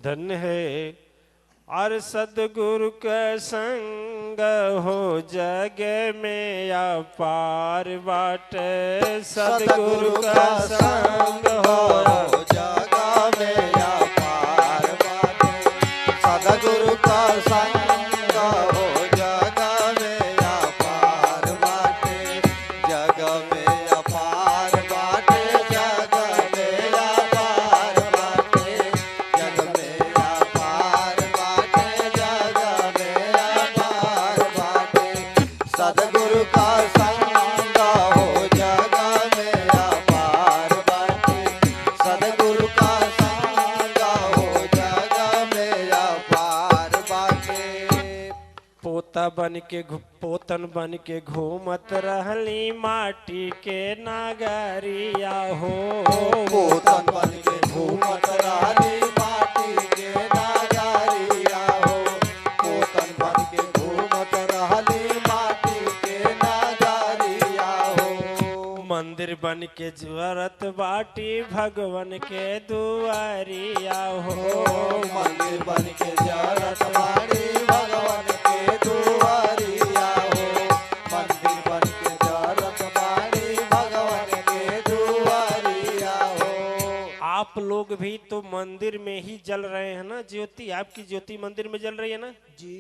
धन्य है और सदगुरु का संग हो जग में अपार बाटे। सदगुरु का संग हो जग में अपार बाटे। सदगुरु का संग हो जग में अपार बाटे। जग में अपार बाटे। जग में अपार बाटे। जग में अपार बाटे। जग में अपार बाटे। सदगुरु का संग हो जग में अपार बाटे। सदगुरु का संग हो जग में अपार बाटे। पोतन बन के घूमत रहली माटी के नागरिया हो। पोतन बन के घूमत रहली माटी के नागरिया हो। पोतन बन के घूमत रहली माटी के नागरिया हो। मंदिर बन के ज्वरत बाटी भगवन के दुआरिया हो। मंदिर बन के जरत बाड़ी भगवान के दुआरिया हो। मंदिर बन के जरत बाड़ी भगवान के दुआरिया हो। आप लोग भी तो मंदिर में ही जल रहे हैं ना ज्योति। आपकी ज्योति मंदिर में जल रही है ना जी।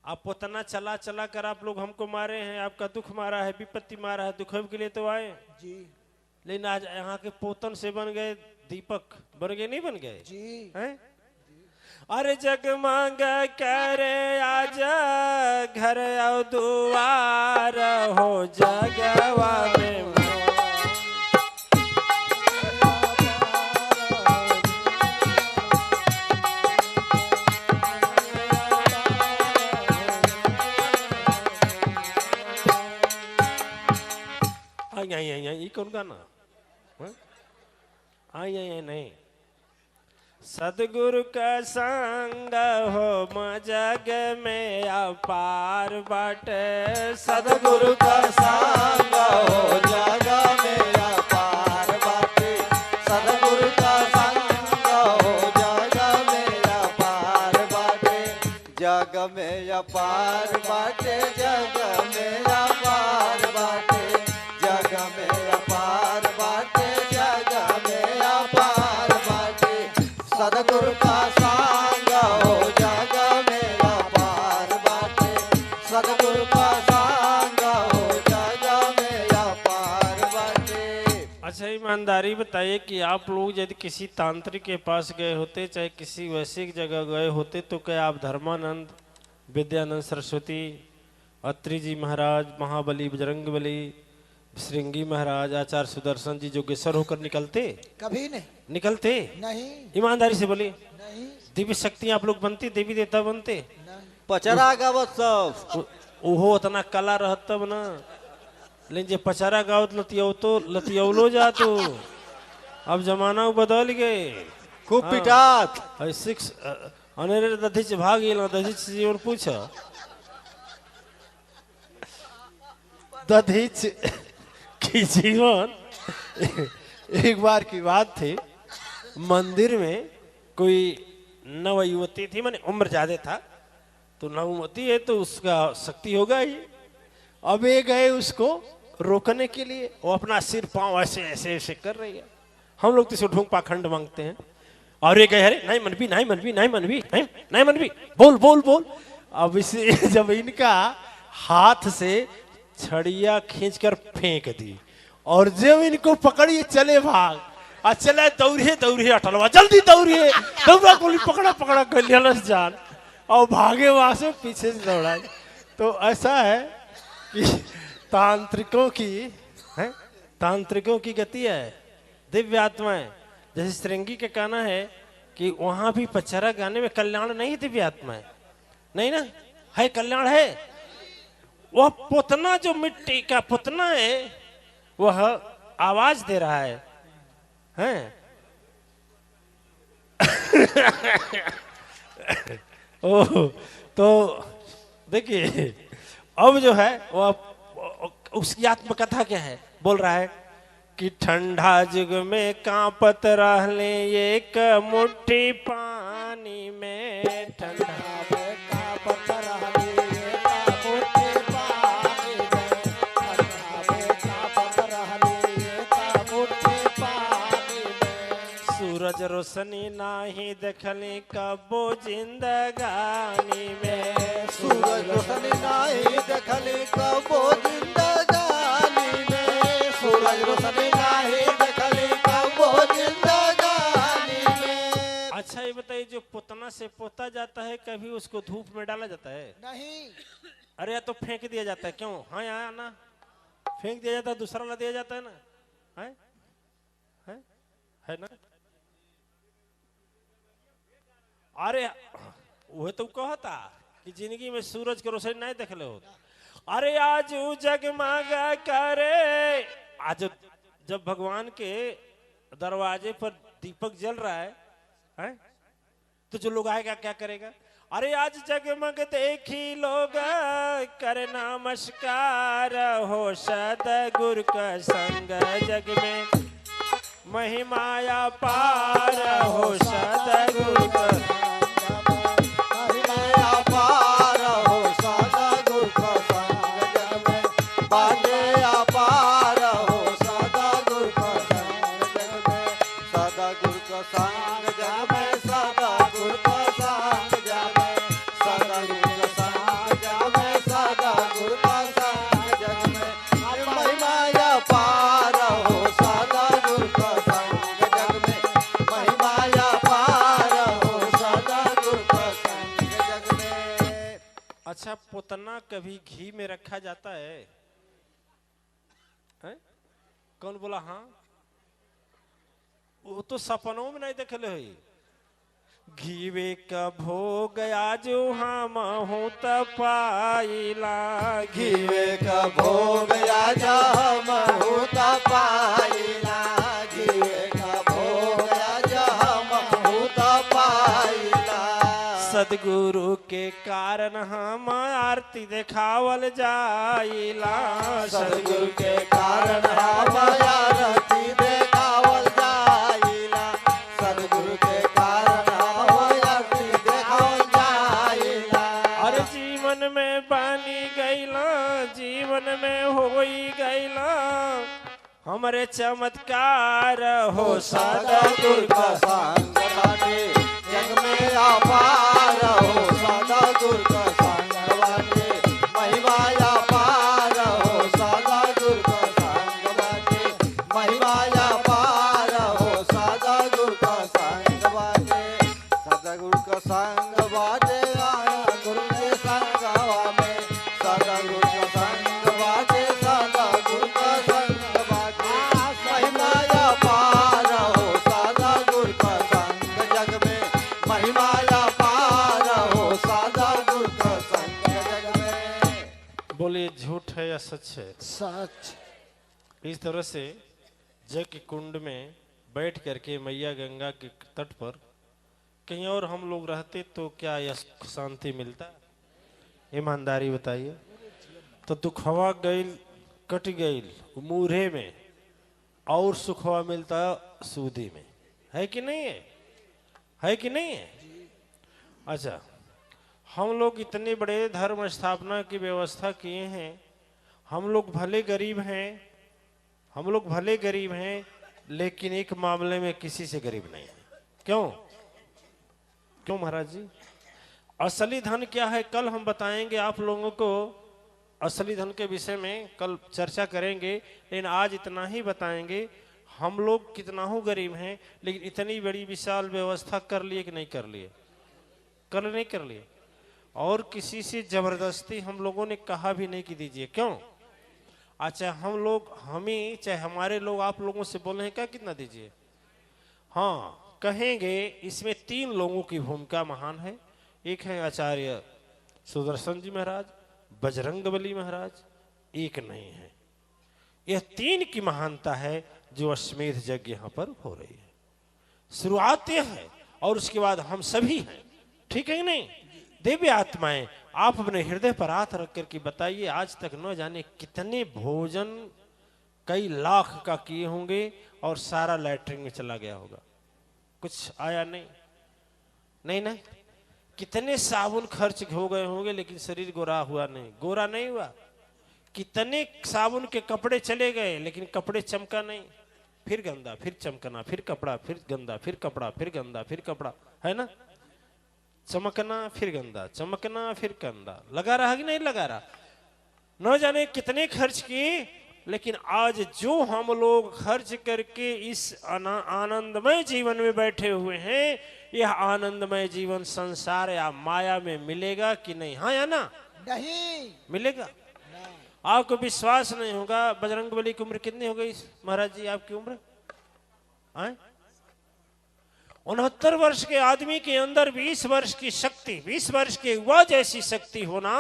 आप उतना चला चला कर आप लोग हमको मारे हैं, आपका दुख मारा है, विपत्ति मारा है, दुख के लिए तो आए जी। लेकिन आज यहाँ के पोतन से बन गए दीपक, बन गए नहीं बन गए जी। हैं? अरे जगमग करे आजा घर और दुआर हो जगवा में। आई कौन गाना? आई नहीं। सदगुरु का संग हो जग में अपार बाटे। सदगुरु का संग हो जग में अपार बाटे। सदगुरु का संग हो जग में अपार बाटे। जग में अपार बाटे। जग में अपार बाटे। जग में अपार बाटे। जग में अपार बाटे। सदगुरु का संग हो जग में अपार बाटे। सदगुरु का संग हो जग में अपार बाटे। अच्छा ईमानदारी बताइए कि आप लोग यदि किसी तांत्रिक के पास गए होते, चाहे किसी वैश्विक जगह गए होते, तो क्या आप धर्मानंद, विद्यानंद सरस्वती, अत्रि जी महाराज, महाबली, बजरंग बली, श्रृंगी महाराज, आचार्य सुदर्शन जी जोगेश्वर होकर निकलते? कभी नहीं निकलते नहीं ईमानदारी से बोलिए। नहीं दिव्य शक्ति आप लोग बनते, देवी देवता बनते? पचरा गावत सब ओहो उतना कला रहत तब ना। लेकिन जे पचारा गावत लतियौलो जातो। अब जमाना बदल गए। खूब पिटात। सिक्स अनेरे दधिच भाग गेल। दधिच जीवन पूछ दधिच की जीवन। एक बार की बात थी, मंदिर में कोई नव युवती थी, माने उम्र ज्यादा था, तो नवमती है तो उसका शक्ति होगा ही। अब ये गए उसको रोकने के लिए, वो अपना सिर पांव ऐसे ऐसे ऐसे कर रही है। हम लोग तो इसे ढूंढ पाखंड मांगते हैं। और ये कह रहे नहीं मनबी नहीं मनबी नहीं मनबी नहीं मनबी, बोल बोल बोल। अब इसे जब इनका हाथ से छड़िया खींचकर फेंक दी और जब इनको पकड़िए चले भाग। और चले दौड़िए दौड़िए अटलवा जल्दी दौड़िए, दौड़ा गोली पकड़ा पकड़ा कर जान और भागे वहां से पीछे से दौड़ा। तो ऐसा है कि तांत्रिकों की गति है, दिव्य आत्माएं। जैसे श्रृंगी के कहना है कि वहां भी पचरा गाने में कल्याण नहीं, दिव्य आत्माएं नहीं ना है, कल्याण है। वह पुतना जो मिट्टी का पुतना है वह आवाज दे रहा है, हैं? ओह, तो देखिए अब जो है वह उसकी आत्मकथा क्या है, बोल रहा है कि ठंडा जुग में कांपत रहले एक मुट्ठी पानी। में ठंडा बेटा पत्थर लिए ताबूती पानी में ठंडा बेटा पत्थर लिए ताबूती पानी में सूरज रोशनी नाही देखली कबो जिंदगानी में सूरज रोशनी नहीं देखली कबो जिंदगानी में सूरज रोशनी नहीं देखली कबो जिंदगानी में अच्छा ये बताइए जो पुतना से पोता जाता है कभी उसको धूप में डाला जाता है? नहीं अरे या तो फेंक दिया जाता है। क्यों? हाँ यहाँ ना फेंक दिया जाता है, दूसरा ला दिया जाता है ना। है ना? अरे वो तो कहता कि जिंदगी में सूरज के रोशनी नहीं देख ले हो। अरे आज जगमगा करे, आज जब भगवान के दरवाजे पर दीपक जल रहा है तो जो लोग आएगा क्या करेगा? अरे आज जगमग देखी लोग करे नमस्कार हो सदगुरु का संग जग में महिमाया पार हो सदगुरु का महिमाया पार हो सदगुरु का संग जग में बांधे पार हो सदगुरु का संग जग में सदगुरु का संग जग में सदगुरु का संग जग में सदगुरु का संग जग में सदगुरु का संग जग में महिमाया पार हो सदगुरु का संग जग में महिमाया पार हो सदगुरु का संग जग में अच्छा पुतना कभी घी में रखा जाता है? हैं? कौन बोला हाँ? वो तो सपनों में नहीं देखले हुई। घीवे का भोग आजू हम हूँ पाइला घीवे का भोग आजा महूता पाइला घीवे का भोग आजा महूता पाइला सदगुरु के कारण हम आरती देखावल जाइला सदगुरु के कारण हम आरती देखावल जाइला सदगुरु के कारण हम आरती देखावल जाइला और जीवन में बनी गईला जीवन में होई गईला हमरे चमत्कार हो सदगुरु का संग बाटे जग में अपार हो सदगुरु का संग बाटे महिमाया पार हो सदगुरु का संग बाटे महिमाया पार हो सदगुरु का संग बाटे सदगुरु का संग बाटे आया गुरु के संगवा में सदगुरु का संग बाटे सदगुरु का संग बाटे महिमाया पार हो सदगुरु का संग जग में महिमाया पार हो सदगुरु का संग जग में बोलिए झूठ है या सच है? सच इस तरह से जग के कुंड में बैठ करके मैया गंगा के तट पर कहीं और हम लोग रहते तो क्या यह शांति मिलता? ईमानदारी बताइए। तो दुखवा गईल कट गईल मूढ़े में और सुखवा मिलता सूदी में, है कि नहीं है? है कि नहीं है? अच्छा हम लोग इतने बड़े धर्म स्थापना की व्यवस्था किए हैं, हम लोग भले गरीब हैं, हम लोग भले गरीब हैं लेकिन एक मामले में किसी से गरीब नहीं है। क्यों? क्यों महाराज जी? असली धन क्या है कल हम बताएंगे आप लोगों को। असली धन के विषय में कल चर्चा करेंगे, लेकिन आज इतना ही बताएंगे हम लोग कितना हो गरीब हैं लेकिन इतनी बड़ी विशाल व्यवस्था कर लिए कि नहीं कर लिए? कर नहीं कर लिए। और किसी से जबरदस्ती हम लोगों ने कहा भी नहीं कि दीजिए। क्यों? अच्छा हम लोग हमें चाहे हमारे लोग आप लोगों से बोले हैं क्या कितना दीजिए? हाँ कहेंगे। इसमें 3 लोगों की भूमिका महान है। एक है आचार्य सुदर्शन जी महाराज, बजरंगबली महाराज, एक नहीं है। यह 3 की महानता है जो अश्वमेध यज्ञ यहाँ पर हो रही है। शुरुआत यह है और उसके बाद हम सभी हैं। ठीक है कि नहीं? दिव्य आत्माएं आप अपने हृदय पर हाथ रख करके बताइए आज तक न जाने कितने भोजन कई लाख का किए होंगे और सारा लैट्रिन में चला गया होगा, कुछ आया नहीं। नहीं नहीं कितने साबुन खर्च हो गए होंगे लेकिन शरीर गोरा हुआ नहीं, गोरा नहीं हुआ। कितने साबुन के कपड़े चले गए लेकिन कपड़े चमका नहीं, फिर गंदा, फिर चमकना, फिर कपड़ा, फिर गंदा, फिर कपड़ा, फिर गंदा, फिर कपड़ा, है ना? चमकना फिर गंदा, चमकना फिर गंदा, लगा रहा कि नहीं लगा रहा? न जाने कितने खर्च किए, लेकिन आज जो हम लोग खर्च करके इस आनंदमय जीवन में बैठे हुए हैं, यह आनंदमय जीवन संसार या माया में मिलेगा कि नहीं? हाँ या ना? नहीं मिलेगा। आपको विश्वास नहीं होगा, बजरंगबली की उम्र कितनी हो गई महाराज जी? आपकी उम्र 69 वर्ष के आदमी के अंदर 20 वर्ष की शक्ति, 20 वर्ष के युवा जैसी शक्ति होना,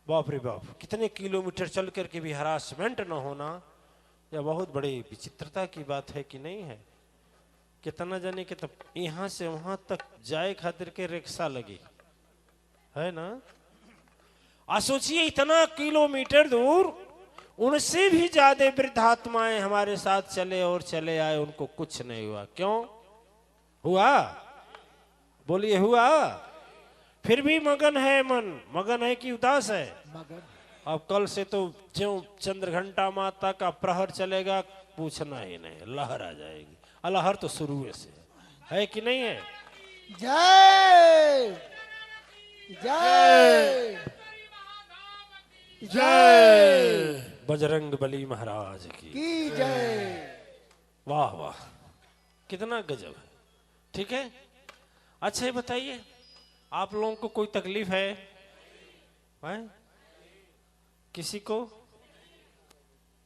बाप रे बाप, कितने किलोमीटर चल करके भी हरासमेंट न होना, यह बहुत बड़ी विचित्रता की बात है कि नहीं है? कितना जाने कि तब यहां से वहां तक जाए खातिर के रिक्शा लगी है ना? आ सोचिए इतना किलोमीटर दूर, उनसे भी ज्यादा वृद्धात्माएं हमारे साथ चले और चले आए, उनको कुछ नहीं हुआ। क्यों हुआ? बोलिए हुआ? फिर भी मगन है मन, मगन है कि उदास है? मगन। अब कल से तो ज्यों चंद्रघंटा माता का प्रहर चलेगा, पूछना ही नहीं, लहर आ जाएगी। लहर तो शुरू से है कि नहीं है? जय जय जय बजरंगबली महाराज की जय। वाह वाह, कितना गजब है। ठीक है, अच्छा ये बताइए, आप लोगों को कोई तकलीफ है? किसी को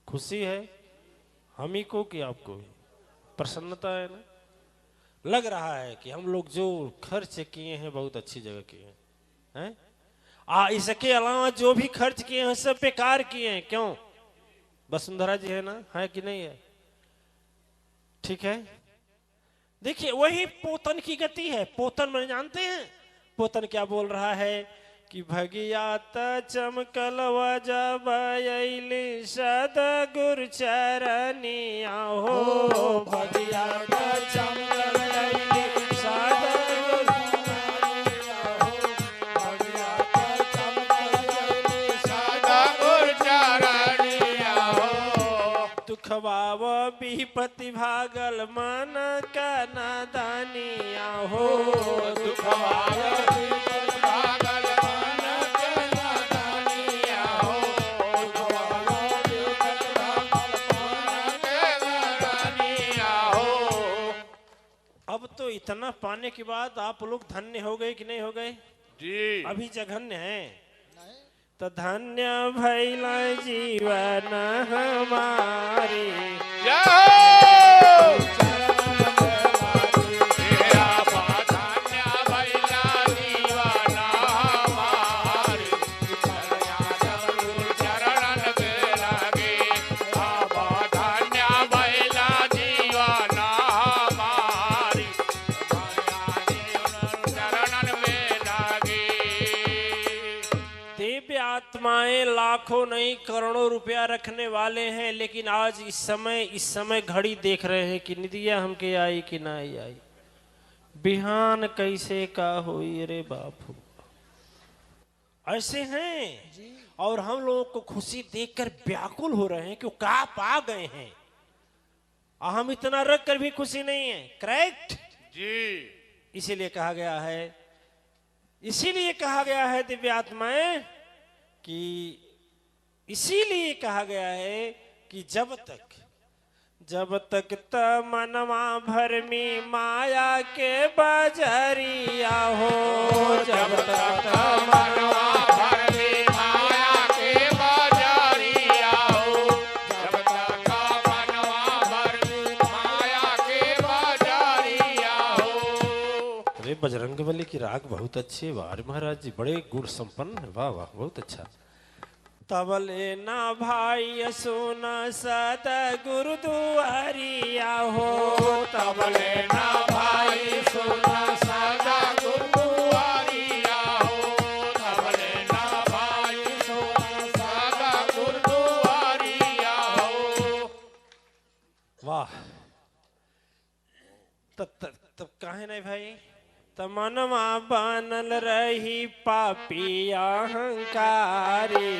खुशी है? हम ही को कि आपको? प्रसन्नता है ना? लग रहा है कि हम लोग जो खर्च किए हैं बहुत अच्छी जगह किए हैं। इसके अलावा जो भी खर्च किए हैं सब बेकार किए हैं। क्यों? वसुंधरा जी है ना, है कि नहीं है? ठीक है, देखिए वही पोतन की गति है। पोतन मैंने जानते हैं पोतन क्या बोल रहा है कि भगिया त चमकल जब अइली सदगुरु चरनिया हो, भगिया त चमकल अइली सदगुरु चरनिया हो, भगिया त चमकल अइली सदगुरु चरनिया हो, दुखवाव विपत्ति भागल मन का नादानिया हो, दुखवाव विपत्ति भागल मन का नादानिया हो, दुखवाव विपत्ति भागल मन का नादानिया हो। अब तो इतना पाने के बाद आप लोग धन्य हो गए कि नहीं हो गए जी? अभी जघन्य है तो धन्य भैला जीवन हमारी। आत्माएं लाखों नहीं करोड़ों रुपया रखने वाले हैं, लेकिन आज इस समय घड़ी देख रहे हैं कि निदिया हमके आई कि ना आई, बिहान कैसे का हुई रे बापू। ऐसे हैं और हम लोगों को खुशी देखकर व्याकुल हो रहे हैं कि क्या पा गए हैं। हम इतना रख कर भी खुशी नहीं है। करेक्ट जी। इसीलिए कहा गया है दिव्यात्माएं कि इसीलिए कहा गया है कि जब तक मनवा भरमी माया के बजरिया हो, जब तक मनवा भरमी माया के बजरिया हो, जब तक मनवा भरमी माया के बजरिया हो। अरे बजरंगबली की राग बहुत अच्छी है। वाह महाराज जी, बड़े गुण संपन्न है। वाह वाह, बहुत अच्छा। तबले ना भाई सुना सतगुरु दुआरिया हो, तबले ना भाई सुना सतगुरु दुआरिया हो, तबले ना भाई सुना सतगुरु दुआरिया हो। वाह, तब काहे नहीं भाई, तमनवा बनल रही पापी अहंकारी।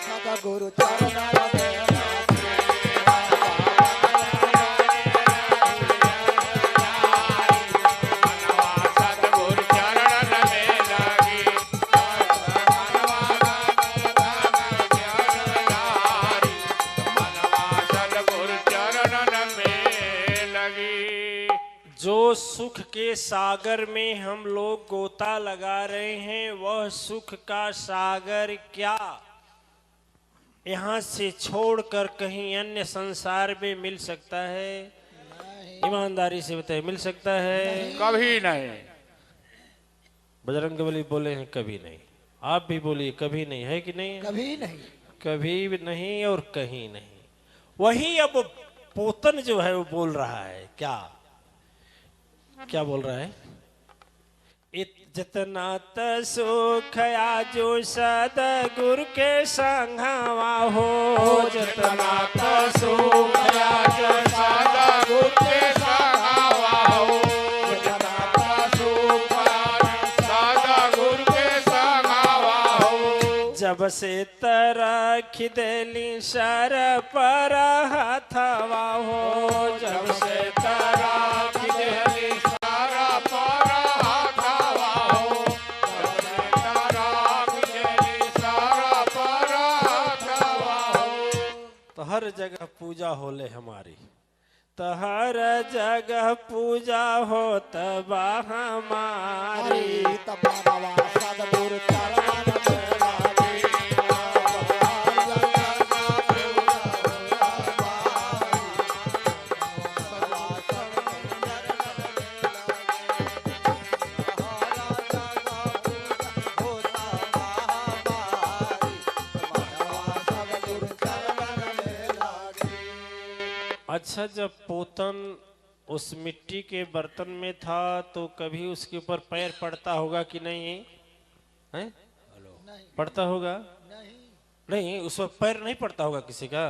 सदगुरु चरण में सतगुरु चरण में लगी, मनवा सतगुरु चरण में लगी। जो सुख के सागर में हम लोग गोता लगा रहे हैं, वह सुख का सागर क्या यहाँ से छोड़कर कहीं अन्य संसार में मिल सकता है? ईमानदारी से बताइए, मिल सकता है? कभी नहीं। बजरंगबली बोले हैं कभी नहीं। आप भी बोलिए कभी नहीं, है कि नहीं? कभी नहीं। कभी भी नहीं और कहीं नहीं। वही अब पोतन जो है वो बोल रहा है। क्या क्या बोल रहा है? जितना त सुख आजो सदगुरु के संगवा हो, जितना त सुख आजो सतगुरु के संगवा हो, जितना त सुख सतगुरु के संगवा हो। जब से तरख देली सर पर हथवा हो, जब से तरख देली सर पर हथवा हो, जब से तरख देली सर पर हथवा हो। तो हर जगह पूजा होले हमारी, तो हर जगह पूजा हो तब हमारी। तमनवा सदगुरु चरण में लगी। अच्छा, जब पोतन उस मिट्टी के बर्तन में था तो कभी उसके ऊपर पैर पड़ता होगा कि नहीं है? पड़ता होगा? नहीं, उस पर पैर नहीं पड़ता होगा किसी का।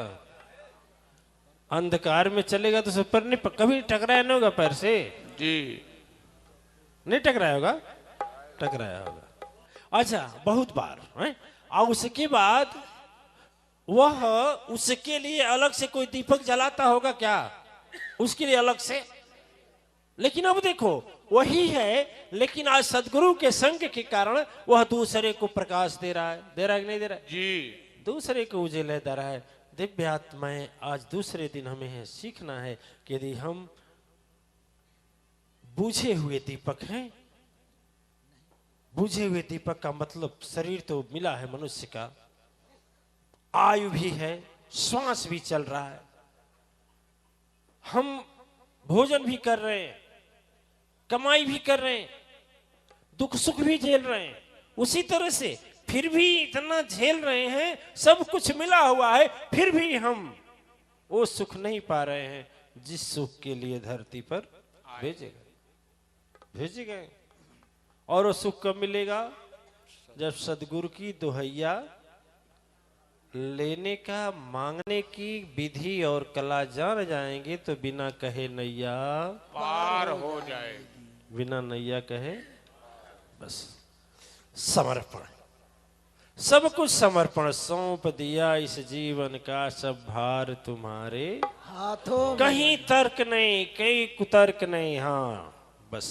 अंधकार में चलेगा तो उस पर पैर नहीं, कभी टकराया नहीं होगा पैर से? जी नहीं टकराया होगा? टकराया होगा। अच्छा, बहुत बार है? और उसके बाद वह उसके लिए अलग से कोई दीपक जलाता होगा क्या? उसके लिए अलग से? लेकिन अब देखो, वही है, लेकिन आज सदगुरु के संग के कारण वह दूसरे को प्रकाश दे रहा है। दे रहा है कि नहीं दे रहा है? जी। दूसरे को उजाला दे रहा है। दिव्य आत्माएं, आज दूसरे दिन हमें है सीखना है कि यदि हम बुझे हुए दीपक हैं, बुझे हुए दीपक का मतलब शरीर तो मिला है मनुष्य का, आयु भी है, श्वास भी चल रहा है, हम भोजन भी कर रहे हैं, कमाई भी कर रहे हैं, दुख सुख भी झेल रहे हैं। उसी तरह से फिर भी इतना झेल रहे हैं, सब कुछ मिला हुआ है, फिर भी हम वो सुख नहीं पा रहे हैं जिस सुख के लिए धरती पर भेजे गए। और वो सुख कब मिलेगा? जब सदगुरु की दोहैया लेने का, मांगने की विधि और कला जान जाएंगे तो बिना कहे नैया पार हो जाए। बिना नैया कहे बस समर्पण, सब कुछ समर्पण, सौंप दिया इस जीवन का सब भार तुम्हारे हाथों में। कहीं तर्क नहीं, कहीं कुतर्क नहीं। हाँ बस,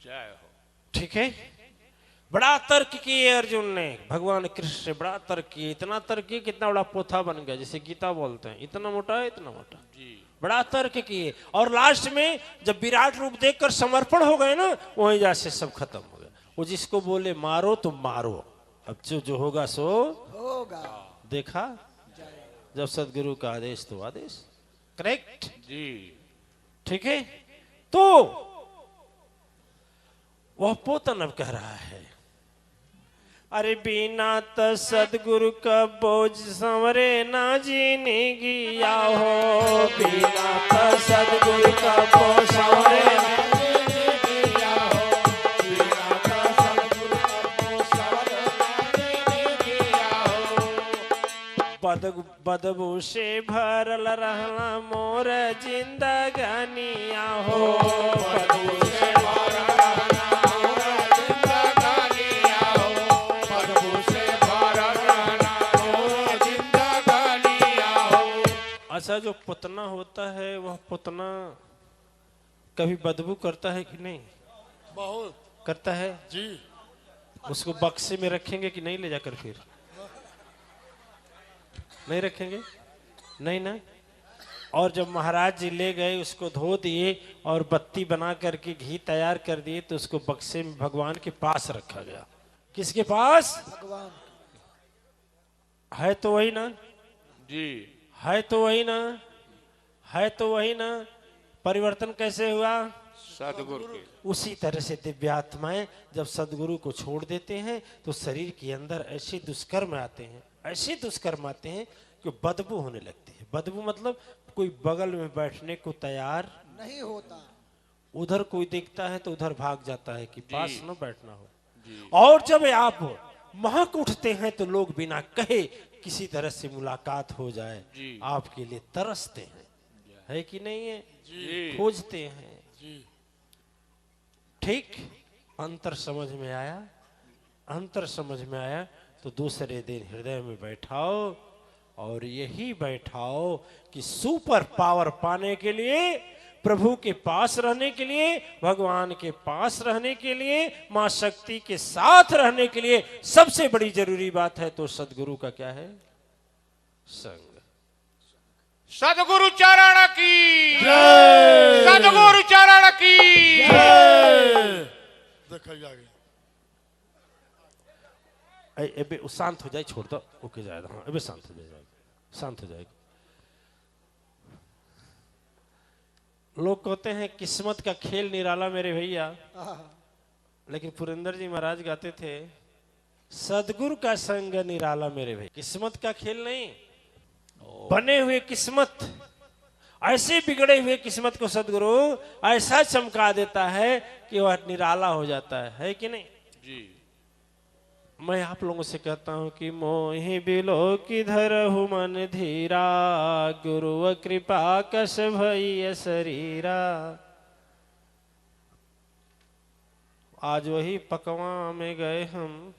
जय हो। ठीक है। बड़ा तर्क किए अर्जुन ने, भगवान कृष्ण से बड़ा तर्क किए, इतना तर्क किए कितना बड़ा पोथा बन गया, जैसे गीता बोलते हैं, इतना मोटा है, इतना मोटा जी। बड़ा तर्क किए। और लास्ट में जब विराट रूप देखकर समर्पण हो गए ना, वहीं जैसे सब खत्म हो गया। वो जिसको बोले मारो तो मारो, अब जो जो होगा सो होगा। देखा, जब सदगुरु का आदेश तो आदेश, करेक्ट जी। ठीक है। तो वह पोतन अब कह रहा है, अरे बिना त सदगुरु का बोझ संवरे ना जीने गिया हो, बिना त सदगुरु का बोझ संवरे ना जीने गिया हो, बिना त सदगुरु का बोझ संवरे ना जीने गिया हो। बदबू से भरल रहला मोर जिंदगानिया हो, बदबू से भरल रहना मोर जिंदगानिया हो, बदबू से भरल रहना मोर जिंदगानिया हो। अच्छा, जो पुतना होता है वह पुतना कभी बदबू करता है कि नहीं? बहुत करता है जी। उसको बक्से में रखेंगे कि नहीं ले जाकर? फिर नहीं रखेंगे, नहीं ना। और जब महाराज जी ले गए, उसको धो दिए और बत्ती बना करके घी तैयार कर दिए, तो उसको बक्से में भगवान के पास रखा गया। किसके पास? भगवान है तो वही ना, जी है तो वही ना, है तो वही ना। परिवर्तन कैसे हुआ? सदगुरु के। उसी तरह से दिव्यात्माएं जब सदगुरु को छोड़ देते हैं तो शरीर के अंदर ऐसे दुष्कर्म आते हैं, ऐसे दुष्कर्म आते हैं कि बदबू होने लगती है। बदबू मतलब कोई बगल में बैठने को तैयार नहीं होता। उधर कोई देखता है तो उधर भाग जाता है कि पास न बैठना हो। जी। और जब आप महक उठते हैं तो लोग बिना कहे किसी तरह से मुलाकात हो जाए, जी। आपके लिए तरसते हैं, है कि नहीं है? जी। खोजते हैं। जी। ठीक अंतर समझ में आया, अंतर समझ में आया तो दूसरे दिन हृदय में बैठाओ और यही बैठाओ कि सुपर पावर पाने के लिए, प्रभु के पास रहने के लिए, भगवान के पास रहने के लिए, मां शक्ति के साथ रहने के लिए सबसे बड़ी जरूरी बात है तो सदगुरु का क्या है? संग। सदगुरु चरण की जय, सदगुरु चरण की जय। देखिए आगे एबे शांत हो जाए, छोड़ दो, ओके जाएगा। हाँ एबे शांत हो जाएगा, शांत हो जाएगा। लोग कहते हैं किस्मत का खेल निराला मेरे भैया, लेकिन पुरंदर जी महाराज गाते थे सदगुरु का संग निराला मेरे भैया। किस्मत का खेल नहीं, बने हुए किस्मत, ऐसे बिगड़े हुए किस्मत को सदगुरु ऐसा चमका देता है कि वह निराला हो जाता है कि नहीं? जी। मैं आप लोगों से कहता हूं कि मोहि बिलो की धरहु मन धीरा, गुरु कृपा कस भई शरीरा। आज वही पकवा में गए हम,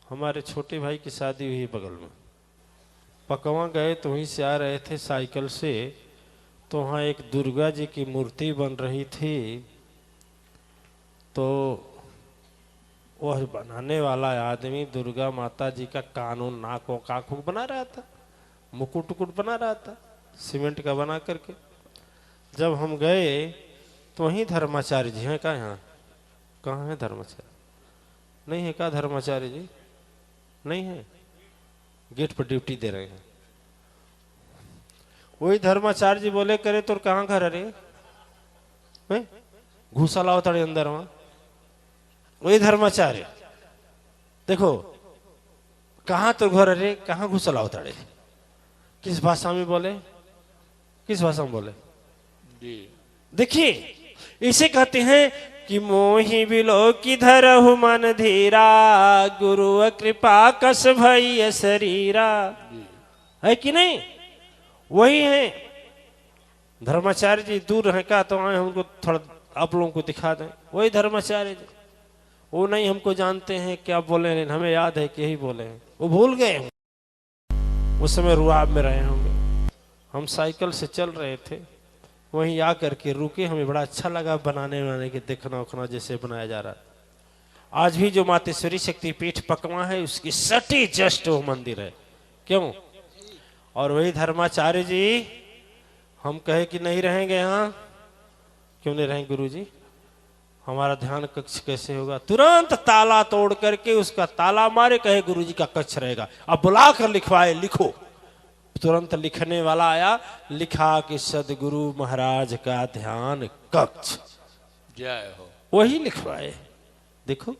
हमारे छोटे भाई की शादी हुई बगल में। पकवा गए तो वहीं से आ रहे थे साइकिल से, तो वहाँ एक दुर्गा जी की मूर्ति बन रही थी। तो वह बनाने वाला आदमी दुर्गा माता जी का कानून नाकों काखों बना रहा था, मुकुट उकुट बना रहा था सीमेंट का बना करके। जब हम गए तो वहीं धर्माचार्य जी हैं। कहाँ यहाँ? कहाँ है धर्माचार्य? नहीं है? क्या धर्माचार्य जी नहीं है? गेट पर ड्यूटी दे रहे हैं। वही धर्माचार्य जी बोले करे तो कहाँ घर अरे घूसा लाओ तड़े अंदर। वहां वही धर्माचार्य, देखो कहाँ तो घर अरे कहाँ घूसा लाओ तड़े। किस भाषा में बोले? किस भाषा में बोले? जी। देखिए इसे कहते हैं कि मोहि बिलो की धरहु मन धीरा, गुरु कृपा कस भई शरीरा। है कि नहीं? वही है धर्माचार्य जी। दूर है का तो आए हमको थोड़ा आप लोगों को दिखा दें। वही धर्माचार्य जी, वो नहीं हमको जानते हैं क्या बोले, लेकिन हमें याद है कि यही बोले हैं। वो भूल गए हैं, उस समय रुआब में रहे होंगे। हम साइकिल से चल रहे थे, वहीं आकर के रुके। हमें बड़ा अच्छा लगा बनाने के देखना उखना जैसे बनाया जा रहा। आज भी जो मातेश्वरी शक्तिपीठ पकवा है उसकी सटी जस्ट वो मंदिर है। क्यों? और वही धर्माचार्य जी, हम कहे कि नहीं रहेंगे यहाँ। क्यों नहीं रहेंगे गुरु जी? हमारा ध्यान कक्ष कैसे होगा? तुरंत ताला तोड़ करके उसका ताला मारे, कहे गुरु जी का कक्ष रहेगा। अब बुला कर लिखवाए, लिखो। तुरंत लिखने वाला आया, लिखा कि सदगुरु महाराज का ध्यान कक्ष। जय हो। वही लिखवाए। देखो